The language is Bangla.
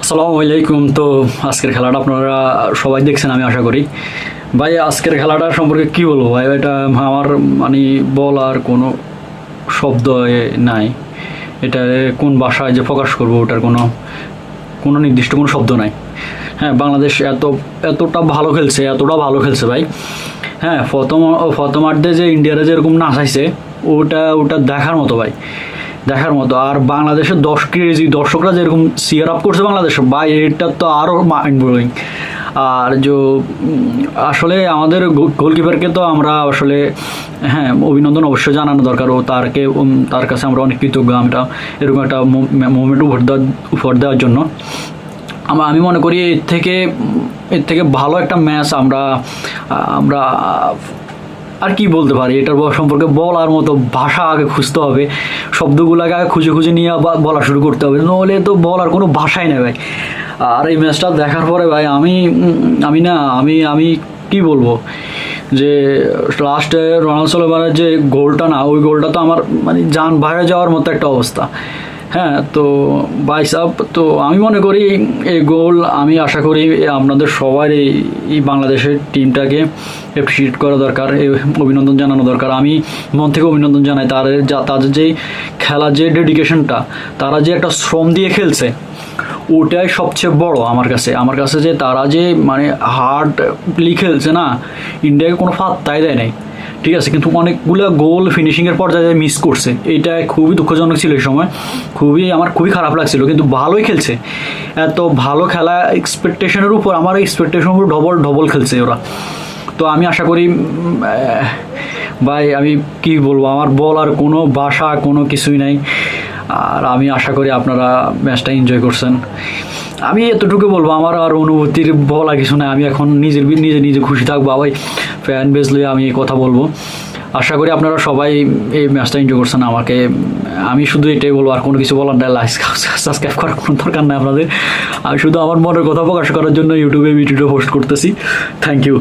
আসসালামু আলাইকুম। তো আজকের খেলাটা আপনারা সবাই দেখছেন আমি আশা করি। ভাই আজকের খেলাটা সম্পর্কে কি বলবো ভাই, এটা আমার মানে বলার কোনো শব্দ নাই। এটা কোন ভাষায় যে প্রকাশ করবো ওটার কোনো কোনো নির্দিষ্ট কোনো শব্দ নাই। হ্যাঁ, বাংলাদেশ এতটা ভালো খেলছে ভাই। হ্যাঁ, প্রথমার্ধে যে ইন্ডিয়ারে যেরকম নাচাইছে ওটা দেখার মতো ভাই, দেখার মতো। আর বাংলাদেশের 10 কেজি দর্শকরা যেরকম চিয়ার আপ করছে বাংলাদেশে ভাই, এটা তো আরও মাইন্ড ব্লোয়িং। আর আসলে আমাদের গোলকিপারকে তো আমরা আসলে হ্যাঁ অভিনন্দন অবশ্যই জানানো দরকার, ও তার কাছে আমরা অনেক কৃতজ্ঞ। আমরা এরকম একটা মোমেন্ট উপহার দেওয়ার জন্য আমি মনে করি এর থেকে ভালো একটা ম্যাচ আমরা আমরা আর কি বলতে পারি। এটার সম্পর্কে বলার মতো ভাষা আগে খুঁজতে হবে, শব্দগুলোকে আগে খুঁজে নিয়ে বলা শুরু করতে হবে, নাহলে তো বলার কোনো ভাষাই নেই ভাই। আর এই ম্যাচটা দেখার পরে ভাই আমি কি বলবো যে লাস্টে রোনাল্ডো সোলেমানের যে গোলটা না, ওই গোলটা তো আমার মানে জান বাইরে যাওয়ার মতো একটা অবস্থা। হ্যাঁ, তো বাইসাব তো আমি মনে করি এই গোল, আমি আশা করি আপনাদের সবার এই বাংলাদেশের টিমটাকে অ্যাপ্রিসিয়েট করা দরকার, অভিনন্দন জানানো দরকার। আমি মন থেকে অভিনন্দন জানাই তাদের যে খেলার যে ডেডিকেশনটা, তারা যে একটা শ্রম দিয়ে খেলছে, ওটাই সবচেয়ে বড় আমার কাছে যে তারা যে মানে হার্ডলি খেলছে না, ইন্ডিয়াকে কোনো ফাত্তাই দেয় নাই, ঠিক আছে, কিন্তু অনেকগুলো গোল ফিনিশিংয়ের পর্যায়ে মিস করছে। এইটা খুবই দুঃখজনক ছিল এই সময়, আমার খুবই খারাপ লাগছিল। কিন্তু ভালোই খেলছে, এত ভালো খেলা এক্সপেকটেশনের উপর, আমার এক্সপেকটেশনের উপর ডবল খেলছে ওরা। তো আমি আশা করি ভাই, আমি কি বলবো, আমার বলার কোনো ভাষা কোনো কিছুই নাই। আর আমি আশা করি আপনারা ম্যাচটা এনজয় করছেন। আমি এতটুকু বলবো, আমার আর অনুভূতির বলা কিছু নাই। আমি এখন নিজে খুশি থাকবো ভাই, ফ্যান বেস লয়ে আমি কথা বলবো। আশা করি আপনারা সবাই এই ম্যাচটা এনজয় করছেন। আমি শুধু এটাই বলবো, আর কোনো কিছু বলার নাই। লাইক সাবস্ক্রাইব করার কোনো দরকার নাই আপনাদের। আমি শুধু আমার মনের কথা প্রকাশ করার জন্য ইউটিউবে ভিডিওটা পোস্ট করতেছি। Thank you.